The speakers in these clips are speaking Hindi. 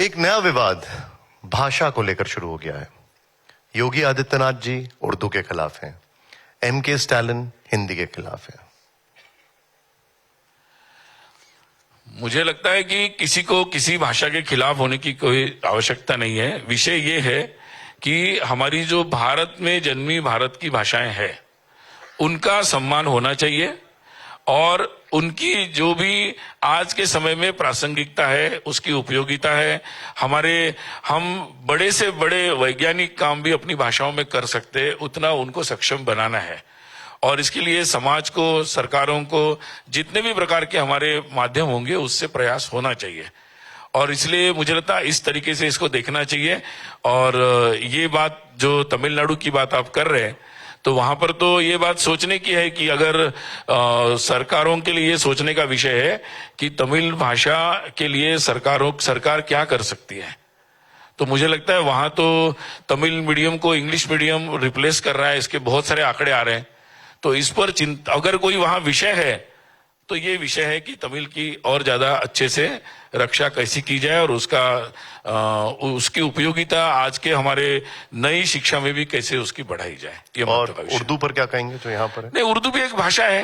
एक नया विवाद भाषा को लेकर शुरू हो गया है। योगी आदित्यनाथ जी उर्दू के खिलाफ हैं, एमके स्टालिन हिंदी के खिलाफ हैं। मुझे लगता है कि किसी को किसी भाषा के खिलाफ होने की कोई आवश्यकता नहीं है। विषय ये है कि हमारी जो भारत में जन्मी भारत की भाषाएं हैं उनका सम्मान होना चाहिए और उनकी जो भी आज के समय में प्रासंगिकता है, उसकी उपयोगिता है। हम बड़े से बड़े वैज्ञानिक काम भी अपनी भाषाओं में कर सकते हैं, उतना उनको सक्षम बनाना है। और इसके लिए समाज को, सरकारों को, जितने भी प्रकार के हमारे माध्यम होंगे उससे प्रयास होना चाहिए। और इसलिए मुझे लगता है इस तरीके से इसको देखना चाहिए। और ये बात जो तमिलनाडु की बात आप कर रहे हैं, तो वहां पर तो ये बात सोचने की है कि अगर सरकारों के लिए सोचने का विषय है कि तमिल भाषा के लिए सरकार क्या कर सकती है। तो मुझे लगता है वहां तो तमिल मीडियम को इंग्लिश मीडियम रिप्लेस कर रहा है, इसके बहुत सारे आंकड़े आ रहे हैं। तो इस पर चिंता, अगर कोई वहां विषय है तो ये विषय है कि तमिल की और ज्यादा अच्छे से रक्षा कैसी की जाए और उसकी उपयोगिता आज के हमारे नई शिक्षा में भी कैसे उसकी बढ़ाई जाए। ये और उर्दू पर क्या कहेंगे जो यहाँ पर है? नहीं, उर्दू भी एक भाषा है,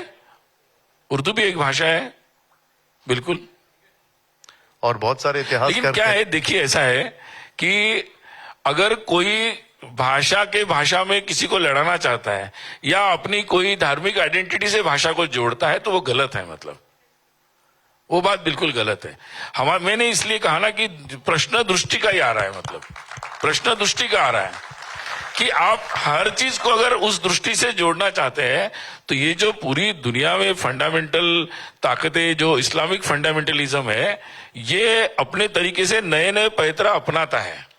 उर्दू भी एक भाषा है, बिल्कुल। और बहुत सारे इतिहास, लेकिन क्या है, देखिए ऐसा है कि अगर कोई भाषा में किसी को लड़ाना चाहता है या अपनी कोई धार्मिक आइडेंटिटी से भाषा को जोड़ता है तो वो गलत है। मतलब वो बात बिल्कुल गलत है। मैंने इसलिए कहा ना कि प्रश्न दृष्टि का ही आ रहा है, मतलब प्रश्न दृष्टि का आ रहा है कि आप हर चीज को अगर उस दृष्टि से जोड़ना चाहते हैं तो ये जो पूरी दुनिया में फंडामेंटल ताकतें, जो इस्लामिक फंडामेंटलिज्म है, ये अपने तरीके से नए नए पैतरा अपनाता है।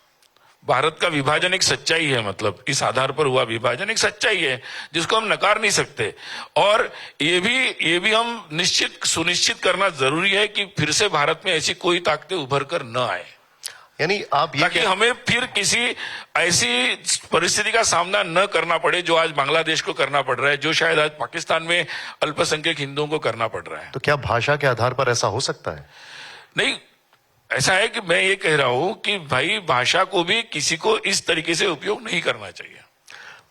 भारत का विभाजन एक सच्चाई है, मतलब इस आधार पर हुआ विभाजन एक सच्चाई है जिसको हम नकार नहीं सकते। और ये भी हम सुनिश्चित करना जरूरी है कि फिर से भारत में ऐसी कोई ताकतें उभर कर न आए। यानी आप ये ताकि हमें फिर किसी ऐसी परिस्थिति का सामना न करना पड़े जो आज बांग्लादेश को करना पड़ रहा है, जो शायद आज पाकिस्तान में अल्पसंख्यक हिंदुओं को करना पड़ रहा है। तो क्या भाषा के आधार पर ऐसा हो सकता है? नहीं, ऐसा है कि मैं ये कह रहा हूं कि भाई भाषा को भी किसी को इस तरीके से उपयोग नहीं करना चाहिए।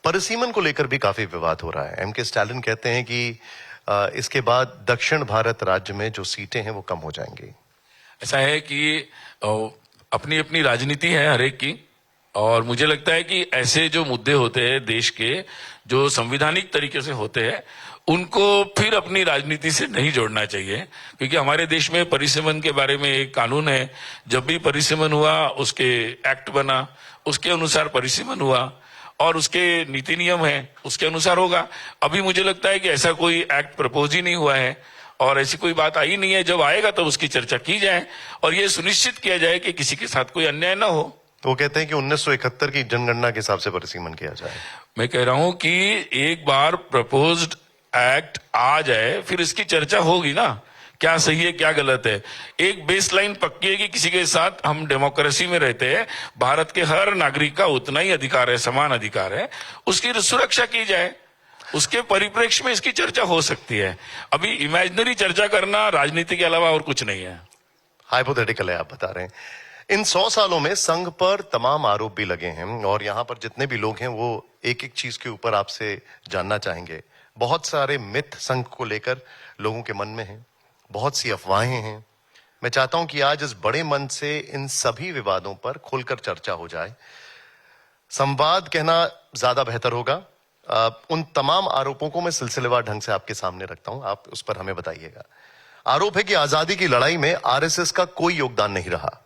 परिसीमन को लेकर भी काफी विवाद हो रहा है। एमके स्टालिन कहते हैं कि इसके बाद दक्षिण भारत राज्य में जो सीटें हैं वो कम हो जाएंगी। ऐसा है कि अपनी अपनी राजनीति है हर एक की, और मुझे लगता है कि ऐसे जो मुद्दे होते हैं देश के, जो संवैधानिक तरीके से होते हैं, उनको फिर अपनी राजनीति से नहीं जोड़ना चाहिए। क्योंकि हमारे देश में परिसीमन के बारे में एक कानून है, जब भी परिसीमन हुआ उसके एक्ट बना, उसके अनुसार परिसीमन हुआ और उसके नीति नियम है, उसके अनुसार होगा। अभी मुझे लगता है कि ऐसा कोई एक्ट प्रपोज ही नहीं हुआ है और ऐसी कोई बात आई नहीं है। जब आएगा तो उसकी चर्चा की जाए और ये सुनिश्चित किया जाए कि किसी के साथ कोई अन्याय ना हो। तो वो कहते हैं कि 1971 की जनगणना के हिसाब से परिसीमन किया जाए। मैं कह रहा हूं कि एक बार प्रपोज्ड एक्ट आ जाए फिर इसकी चर्चा होगी ना, क्या सही है क्या गलत है। एक बेसलाइन पक्की है कि किसी के साथ हम डेमोक्रेसी में रहते हैं, भारत के हर नागरिक का उतना ही अधिकार है, समान अधिकार है, उसकी सुरक्षा की जाए। उसके परिप्रेक्ष्य में इसकी चर्चा हो सकती है। अभी इमेजिनरी चर्चा करना राजनीति के अलावा और कुछ नहीं है, हाइपोथेटिकल है आप बता रहे हैं। इन 100 सालों में संघ पर तमाम आरोप भी लगे हैं और यहाँ पर जितने भी लोग हैं वो एक एक चीज के ऊपर आपसे जानना चाहेंगे। बहुत सारे मिथ संघ को लेकर लोगों के मन में हैं, बहुत सी अफवाहें हैं। मैं चाहता हूं कि आज इस बड़े मन से इन सभी विवादों पर खुलकर चर्चा हो जाए। संवाद कहना ज्यादा बेहतर होगा। उन तमाम आरोपों को मैं सिलसिलेवार ढंग से आपके सामने रखता हूं, आप उस पर हमें बताइएगा। आरोप है कि आजादी की लड़ाई में आरएसएस का कोई योगदान नहीं रहा,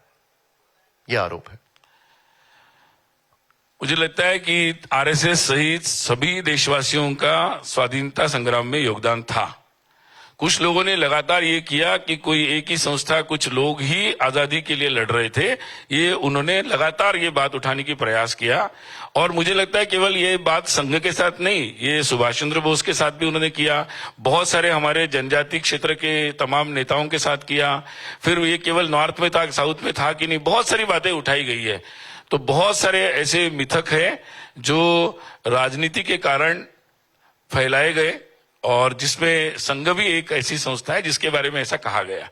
यह आरोप है। मुझे लगता है कि आरएसएस सहित सभी देशवासियों का स्वाधीनता संग्राम में योगदान था। कुछ लोगों ने लगातार ये किया कि कोई एक ही संस्था, कुछ लोग ही आजादी के लिए लड़ रहे थे, ये उन्होंने लगातार ये बात उठाने की प्रयास किया। और मुझे लगता है केवल ये बात संघ के साथ नहीं, ये सुभाष चंद्र बोस के साथ भी उन्होंने किया, बहुत सारे हमारे जनजाति क्षेत्र के तमाम नेताओं के साथ किया। फिर ये केवल नॉर्थ में था, साउथ में था कि नहीं, बहुत सारी बातें उठाई गई है। तो बहुत सारे ऐसे मिथक हैं जो राजनीति के कारण फैलाए गए और जिसमें संघ भी एक ऐसी संस्था है जिसके बारे में ऐसा कहा गया,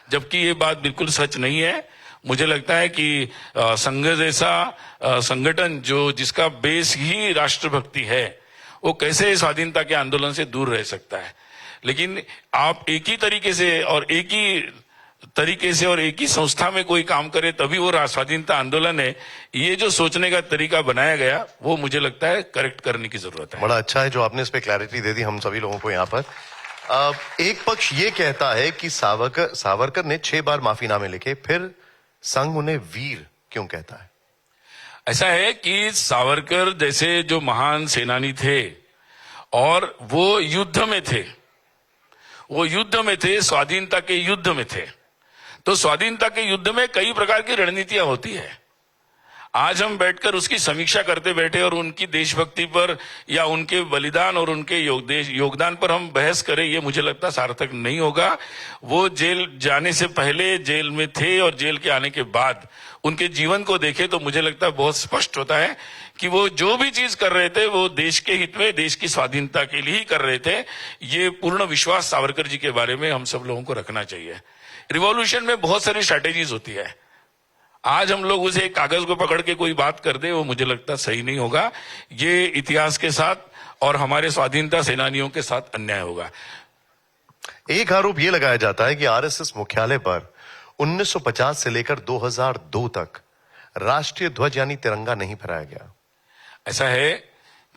जबकि ये बात बिल्कुल सच नहीं है। मुझे लगता है कि संघ जैसा संगठन जो जिसका बेस ही राष्ट्रभक्ति है, वो कैसे स्वाधीनता के आंदोलन से दूर रह सकता है। लेकिन आप एक ही तरीके से और एक ही संस्था में कोई काम करे तभी वो स्वाधीनता आंदोलन है, ये जो सोचने का तरीका बनाया गया वो मुझे लगता है करेक्ट करने की जरूरत है। बड़ा अच्छा है जो आपने इस पे क्लैरिटी दे दी हम सभी लोगों को यहाँ पर। एक पक्ष ये कहता है कि सावरकर ने 6 बार माफीनामे लिखे, फिर संघ उन्हें वीर क्यों कहता है? ऐसा है कि सावरकर जैसे जो महान सेनानी थे और वो युद्ध में थे, स्वाधीनता के युद्ध में थे। तो स्वाधीनता के युद्ध में कई प्रकार की रणनीतियां होती है। आज हम बैठकर उसकी समीक्षा करते बैठे और उनकी देशभक्ति पर या उनके बलिदान और उनके योगदान पर हम बहस करें, ये मुझे लगता सार्थक नहीं होगा। वो जेल जाने से पहले जेल में थे और जेल के आने के बाद उनके जीवन को देखे तो मुझे लगता है बहुत स्पष्ट होता है कि वो जो भी चीज कर रहे थे वो देश के हित में, देश की स्वाधीनता के लिए ही कर रहे थे। ये पूर्ण विश्वास सावरकर जी के बारे में हम सब लोगों को रखना चाहिए। रिवॉल्यूशन में बहुत सारी स्ट्रैटेजीज होती है। आज हम लोग उसे एक कागज को पकड़ के कोई बात कर दे, वो मुझे लगता सही नहीं होगा। ये इतिहास के साथ और हमारे स्वाधीनता सेनानियों के साथ अन्याय होगा। एक आरोप यह लगाया जाता है कि आरएसएस मुख्यालय पर 1950 से लेकर 2002 तक राष्ट्रीय ध्वज यानी तिरंगा नहीं फहराया गया। ऐसा है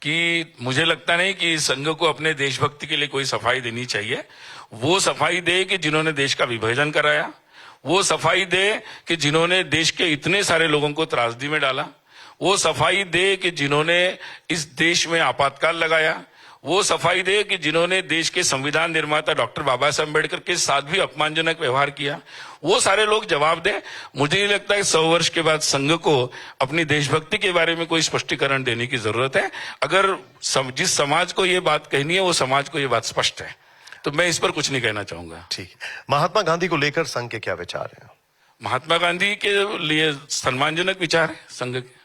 कि मुझे लगता नहीं कि संघ को अपने देशभक्ति के लिए कोई सफाई देनी चाहिए। वो सफाई दे कि जिन्होंने देश का विभाजन कराया, वो सफाई दे कि जिन्होंने देश के इतने सारे लोगों को त्रासदी में डाला, वो सफाई दे कि जिन्होंने इस देश में आपातकाल लगाया, वो सफाई दे कि जिन्होंने देश के संविधान निर्माता डॉक्टर बाबा साहब अम्बेडकर के साथ भी अपमानजनक व्यवहार किया, वो सारे लोग जवाब दें। मुझे नहीं लगता है 100 वर्ष के बाद संघ को अपनी देशभक्ति के बारे में कोई स्पष्टीकरण देने की जरूरत है। अगर जिस समाज को ये बात कहनी है वो समाज को ये बात स्पष्ट है, तो मैं इस पर कुछ नहीं कहना चाहूंगा। ठीक। महात्मा गांधी को लेकर संघ के क्या विचार हैं? महात्मा गांधी के लिए सम्मानजनक विचार है संघ के।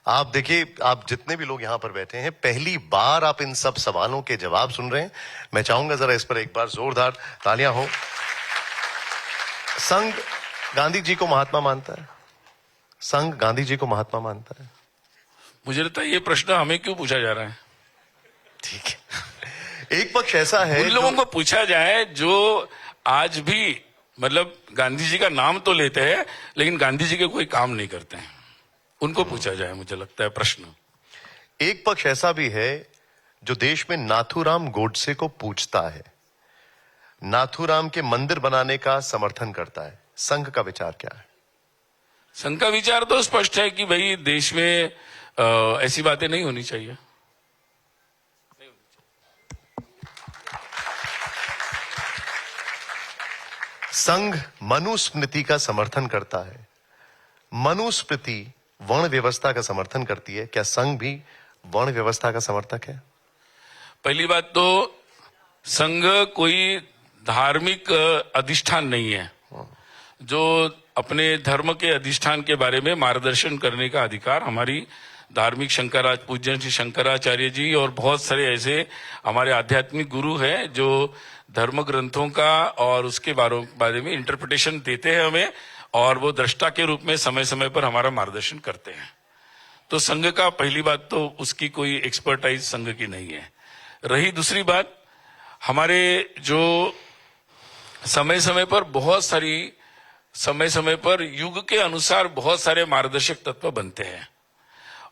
आप देखिए, आप जितने भी लोग यहां पर बैठे हैं, पहली बार आप इन सब सवालों के जवाब सुन रहे हैं। मैं चाहूंगा जरा इस पर एक बार जोरदार तालियां हो। संघ गांधी जी को महात्मा मानता है? संघ गांधी जी को महात्मा मानता है? मुझे लगता है ये प्रश्न हमें क्यों पूछा जा रहा है? ठीक है। एक पक्ष ऐसा है उन लोगों को पूछा जाए जो आज भी मतलब गांधी जी का नाम तो लेते हैं लेकिन गांधी जी के कोई काम नहीं करते हैं, उनको पूछा जाए मुझे लगता है प्रश्न। एक पक्ष ऐसा भी है जो देश में नाथूराम गोडसे को पूछता है, नाथूराम के मंदिर बनाने का समर्थन करता है। संघ का विचार क्या है? संघ का विचार तो स्पष्ट है कि भाई देश में ऐसी बातें नहीं होनी चाहिए। संघ मनुस्मृति का समर्थन करता है। मनुस्मृति वर्ण व्यवस्था का समर्थन करती है। क्या संघ भी वर्ण व्यवस्था का समर्थक है? पहली बात तो संघ कोई धार्मिक अधिष्ठान नहीं है जो अपने धर्म के अधिष्ठान के बारे में मार्गदर्शन करने का अधिकार हमारी धार्मिक पूज्य श्री शंकराचार्य जी और बहुत सारे ऐसे हमारे आध्यात्मिक गुरु हैं जो धर्म ग्रंथों का और उसके बारे में इंटरप्रिटेशन देते हैं हमें, और वो दृष्टा के रूप में समय समय पर हमारा मार्गदर्शन करते हैं। तो संघ का पहली बात तो उसकी कोई एक्सपर्टाइज संघ की नहीं है। रही दूसरी बात, हमारे जो समय समय पर युग के अनुसार बहुत सारे मार्गदर्शक तत्व बनते हैं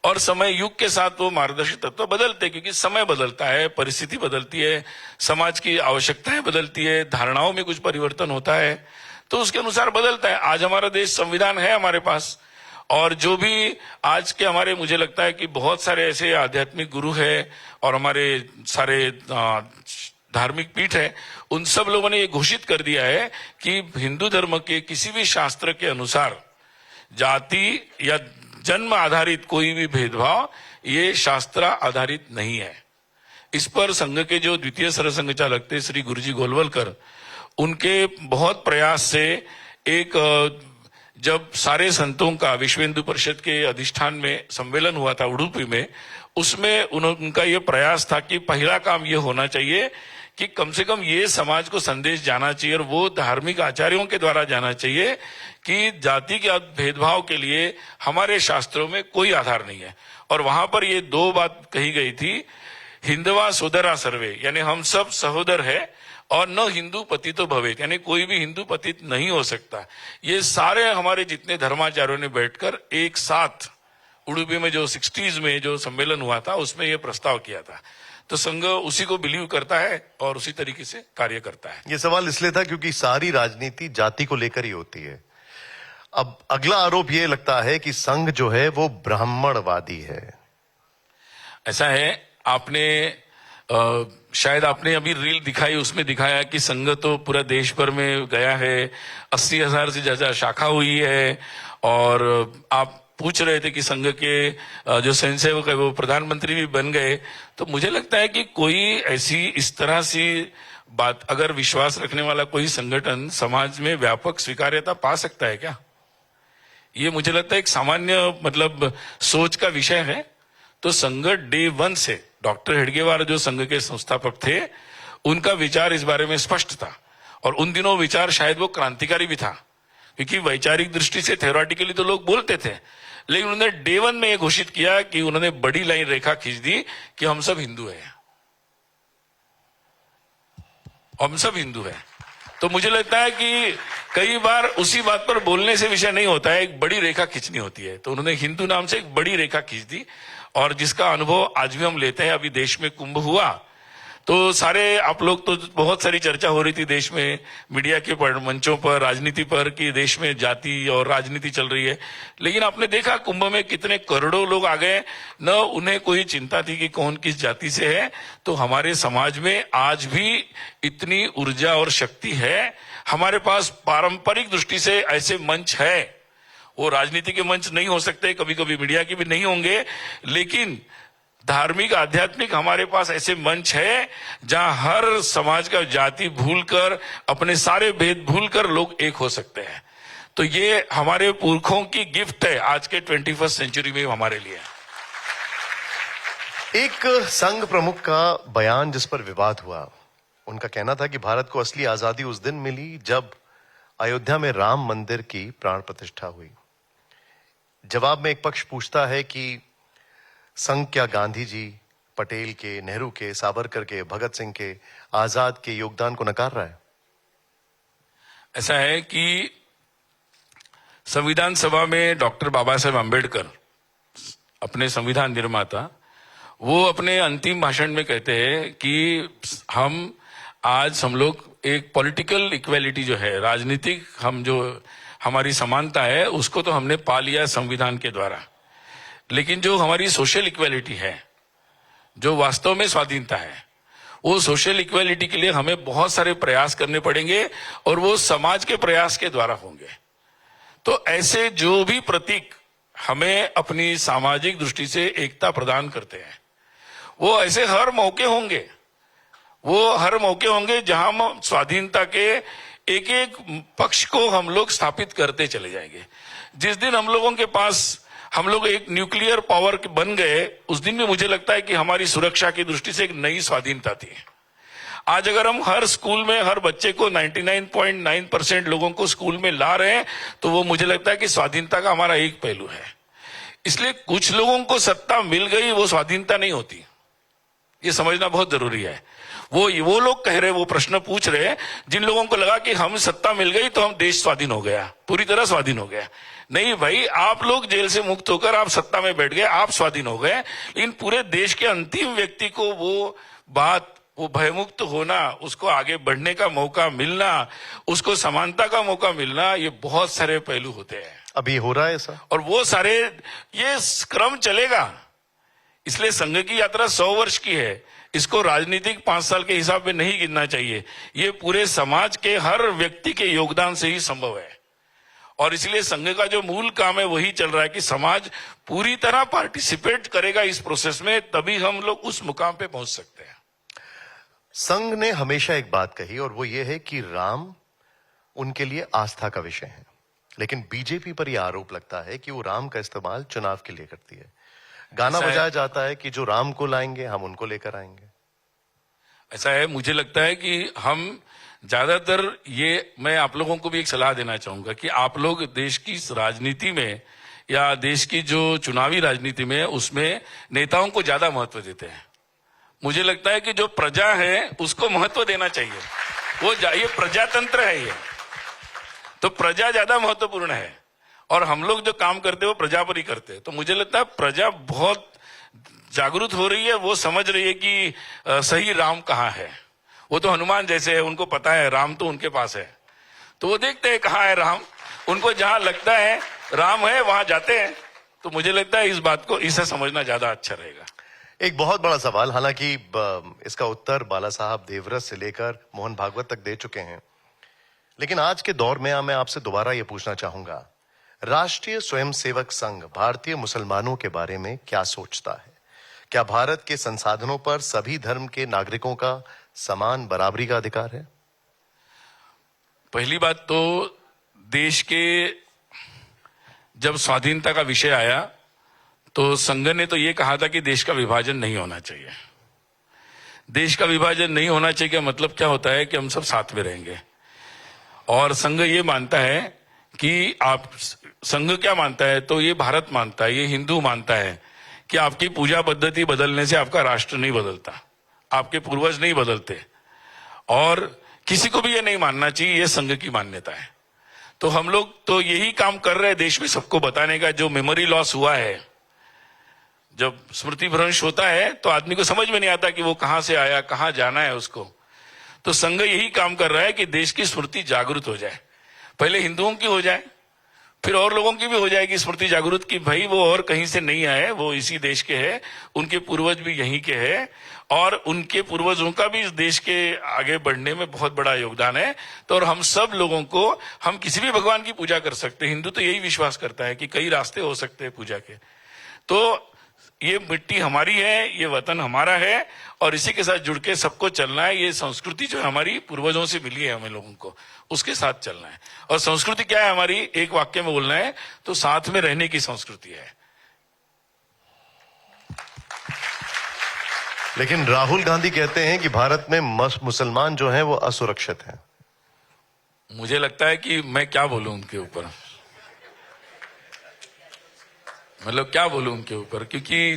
और समय युग के साथ वो मार्गदर्शक तत्व बदलते हैं क्योंकि समय बदलता है, परिस्थिति बदलती है, समाज की आवश्यकताएं बदलती है, धारणाओं में कुछ परिवर्तन होता है, तो उसके अनुसार बदलता है। आज हमारा देश संविधान है हमारे पास, और जो भी आज के हमारे मुझे लगता है कि बहुत सारे ऐसे आध्यात्मिक गुरु हैं और हमारे सारे धार्मिक पीठ है, उन सब लोगों ने ये घोषित कर दिया है कि हिंदू धर्म के किसी भी शास्त्र के अनुसार जाति या जन्म आधारित कोई भी भेदभाव ये शास्त्र आधारित नहीं है। इस पर संघ के जो द्वितीय सरसंघचालक थे श्री गुरुजी गोलवलकर, उनके बहुत प्रयास से एक जब सारे संतों का विश्व हिंदू परिषद के अधिष्ठान में सम्मेलन हुआ था उडुपी में, उसमें उनका ये प्रयास था कि पहला काम ये होना चाहिए कि कम से कम ये समाज को संदेश जाना चाहिए और वो धार्मिक आचार्यों के द्वारा जाना चाहिए कि जाति के भेदभाव के लिए हमारे शास्त्रों में कोई आधार नहीं है। और वहां पर ये दो बात कही गई थी, हिंदवा सोदरा सर्वे, यानी हम सब सहोदर है, और न हिंदू पतितो भवेत, यानी कोई भी हिंदू पतित नहीं हो सकता। ये सारे हमारे जितने धर्माचार्यों ने बैठकर एक साथ उडुपी में जो 60s में जो सम्मेलन हुआ था उसमें ये प्रस्ताव किया था। तो संघ उसी को बिलीव करता है और उसी तरीके से कार्य करता है। ये सवाल इसलिए था क्योंकि सारी राजनीति जाति को लेकर ही होती है। अब अगला आरोप ये लगता है कि संघ जो है वो ब्राह्मणवादी है। ऐसा है, आपने शायद आपने अभी रील दिखाई, उसमें दिखाया कि संघ तो पूरा देश भर में गया है, 80,000 से ज्यादा शाखा हुई है, और आप पूछ रहे थे कि संघ के जो स्वयंसेवक है वो प्रधानमंत्री भी बन गए। तो मुझे लगता है कि कोई ऐसी इस तरह सी बात, अगर विश्वास रखने वाला कोई संगठन समाज में व्यापक स्वीकार्यता पा सकता है क्या? ये मुझे लगता है एक सामान्य मतलब सोच का विषय है। तो संघ डे 1 से डॉक्टर हेडगेवार जो संघ के संस्थापक थे, उनका विचार इस बारे में स्पष्ट था, और उन दिनों विचार शायद वो क्रांतिकारी भी था, क्योंकि वैचारिक दृष्टि से थ्योरेटिकली तो लोग बोलते थे, लेकिन उन्होंने डे 1 में ये घोषित किया कि उन्होंने बड़ी लाइन रेखा खींच दी कि हम सब हिंदू हैं, हम सब हिंदू हैं। तो मुझे लगता है कि कई बार उसी बात पर बोलने से विषय नहीं होता है, एक बड़ी रेखा खींचनी होती है। तो उन्होंने हिंदू नाम से एक बड़ी रेखा खींच दी, और जिसका अनुभव आज भी हम लेते हैं। अभी देश में कुंभ हुआ तो सारे आप लोग, तो बहुत सारी चर्चा हो रही थी देश में, मीडिया के मंचों पर, राजनीति पर, कि देश में जाति और राजनीति चल रही है। लेकिन आपने देखा कुंभ में कितने करोड़ों लोग आ गए, न उन्हें कोई चिंता थी कि कौन किस जाति से है। तो हमारे समाज में आज भी इतनी ऊर्जा और शक्ति है। हमारे पास पारंपरिक दृष्टि से ऐसे मंच है, वो राजनीति के मंच नहीं हो सकते, कभी कभी मीडिया के भी नहीं होंगे, लेकिन धार्मिक आध्यात्मिक हमारे पास ऐसे मंच है जहां हर समाज का जाति भूलकर, अपने सारे भेद भूलकर लोग एक हो सकते हैं। तो ये हमारे पुरखों की गिफ्ट है आज के 21st सेंचुरी में हमारे लिए। एक संघ प्रमुख का बयान जिस पर विवाद हुआ, उनका कहना था कि भारत को असली आजादी उस दिन मिली जब अयोध्या में राम मंदिर की प्राण प्रतिष्ठा हुई। जवाब में एक पक्ष पूछता है कि संघ क्या गांधी जी, पटेल के, नेहरू के, सावरकर के, भगत सिंह के, आजाद के योगदान को नकार रहा है? ऐसा है कि संविधान सभा में डॉक्टर बाबा साहेब आम्बेडकर, अपने संविधान निर्माता, वो अपने अंतिम भाषण में कहते हैं कि हम लोग एक पॉलिटिकल इक्वेलिटी जो है, राजनीतिक हम जो हमारी समानता है, उसको तो हमने पा लिया संविधान के द्वारा, लेकिन जो हमारी सोशल इक्वेलिटी है, जो वास्तव में स्वाधीनता है, वो सोशल इक्वेलिटी के लिए हमें बहुत सारे प्रयास करने पड़ेंगे, और वो समाज के प्रयास के द्वारा होंगे। तो ऐसे जो भी प्रतीक हमें अपनी सामाजिक दृष्टि से एकता प्रदान करते हैं, वो ऐसे हर मौके होंगे, वो हर मौके होंगे जहां हम स्वाधीनता के एक एक पक्ष को हम लोग स्थापित करते चले जाएंगे। जिस दिन हम लोग एक न्यूक्लियर पावर बन गए, उस दिन भी मुझे लगता है कि हमारी सुरक्षा की दृष्टि से एक नई स्वाधीनता थी। आज अगर हम हर स्कूल में हर बच्चे को 99.9% लोगों को स्कूल में ला रहे हैं, तो वो मुझे लगता है कि स्वाधीनता का हमारा एक पहलू है। इसलिए कुछ लोगों को सत्ता मिल गई, वो स्वाधीनता नहीं होती, ये समझना बहुत जरूरी है। वो लोग कह रहे, वो प्रश्न पूछ रहे हैं जिन लोगों को लगा कि हम सत्ता मिल गई तो हम देश स्वाधीन हो गया, पूरी तरह स्वाधीन हो गया। नहीं भाई, आप लोग जेल से मुक्त होकर आप सत्ता में बैठ गए, आप स्वाधीन हो गए, लेकिन पूरे देश के अंतिम व्यक्ति को वो भयमुक्त होना, उसको आगे बढ़ने का मौका मिलना, उसको समानता का मौका मिलना, ये बहुत सारे पहलू होते हैं। अभी हो रहा है ऐसा, और वो सारे ये क्रम चलेगा। इसलिए संघ की यात्रा 100 वर्ष की है, इसको राजनीतिक 5 साल के हिसाब में नहीं गिनना चाहिए। ये पूरे समाज के हर व्यक्ति के योगदान से ही संभव है, और इसलिए संघ का जो मूल काम है वही चल रहा है कि समाज पूरी तरह पार्टिसिपेट करेगा इस प्रोसेस में, तभी हम लोग उस मुकाम पे पहुंच सकते हैं। संघ ने हमेशा एक बात कही, और वो ये है कि राम उनके लिए आस्था का विषय है, लेकिन बीजेपी पर यह आरोप लगता है कि वो राम का इस्तेमाल चुनाव के लिए करती है। गाना बजाया जाता है कि जो राम को लाएंगे हम उनको लेकर आएंगे। ऐसा है, मुझे लगता है कि हम ज्यादातर मैं आप लोगों को भी एक सलाह देना चाहूंगा कि आप लोग देश की इस राजनीति में या देश की जो चुनावी राजनीति में उसमें नेताओं को ज्यादा महत्व देते हैं। मुझे लगता है कि जो प्रजा है उसको महत्व देना चाहिए। ये प्रजातंत्र है, ये तो प्रजा ज्यादा महत्वपूर्ण है और हम लोग जो काम करते हैं वो प्रजा पर ही करते हैं। तो मुझे लगता है प्रजा बहुत जागरूक हो रही है, वो समझ रही है कि सही राम कहाँ है। वो तो हनुमान जैसे है, उनको पता है राम तो उनके पास है, तो वो देखते हैं कहाँ है राम, उनको जहां लगता है राम है वहां जाते हैं। तो मुझे लगता है इस बात को इसे समझना ज्यादा अच्छा रहेगा। एक बहुत बड़ा सवाल, हालांकि इसका उत्तर बाला साहब देवरस से लेकर मोहन भागवत तक दे चुके हैं, लेकिन आज के दौर में मैं आपसे दोबारा यह पूछना चाहूंगा, राष्ट्रीय स्वयंसेवक संघ भारतीय मुसलमानों के बारे में क्या सोचता है? क्या भारत के संसाधनों पर सभी धर्म के नागरिकों का समान बराबरी का अधिकार है? पहली बात तो देश के जब स्वाधीनता का विषय आया तो संघ ने तो ये कहा था कि देश का विभाजन नहीं होना चाहिए। देश का विभाजन नहीं होना चाहिए का मतलब क्या होता है कि हम सब साथ में रहेंगे। और संघ ये मानता है कि संघ क्या मानता है, तो ये भारत मानता है, ये हिंदू मानता है कि आपकी पूजा पद्धति बदलने से आपका राष्ट्र नहीं बदलता, आपके पूर्वज नहीं बदलते, और किसी को भी ये नहीं मानना चाहिए, ये संघ की मान्यता है। तो हम लोग तो यही काम कर रहे हैं देश में सबको बताने का। जो मेमोरी लॉस हुआ है, जब स्मृति भ्रंश होता है तो आदमी को समझ में नहीं आता कि वो कहां से आया, कहां जाना है उसको। तो संघ यही काम कर रहा है कि देश की स्मृति जागृत हो जाए। पहले हिंदुओं की हो जाए, फिर और लोगों की भी हो जाएगी स्मृति जागृत की भाई वो और कहीं से नहीं आए, वो इसी देश के हैं, उनके पूर्वज भी यहीं के हैं और उनके पूर्वजों का भी इस देश के आगे बढ़ने में बहुत बड़ा योगदान है। तो और हम सब लोगों को, हम किसी भी भगवान की पूजा कर सकते हैं। हिंदू तो यही विश्वास करता है कि कई रास्ते हो सकते हैं पूजा के। तो ये मिट्टी हमारी है, ये वतन हमारा है और इसी के साथ जुड़ के सबको चलना है। ये संस्कृति जो हमारी पूर्वजों से मिली है हमें लोगों को, उसके साथ चलना है। और संस्कृति क्या है हमारी, एक वाक्य में बोलना है तो साथ में रहने की संस्कृति है। लेकिन राहुल गांधी कहते हैं कि भारत में मुसलमान जो हैं वो असुरक्षित हैं। मुझे लगता है कि मैं क्या बोलूं उनके ऊपर, मतलब क्या बोलूं उनके ऊपर, क्योंकि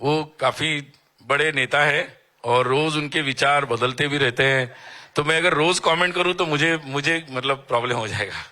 वो काफी बड़े नेता है और रोज उनके विचार बदलते भी रहते हैं। तो मैं अगर रोज कमेंट करूं तो मुझे मतलब प्रॉब्लम हो जाएगा।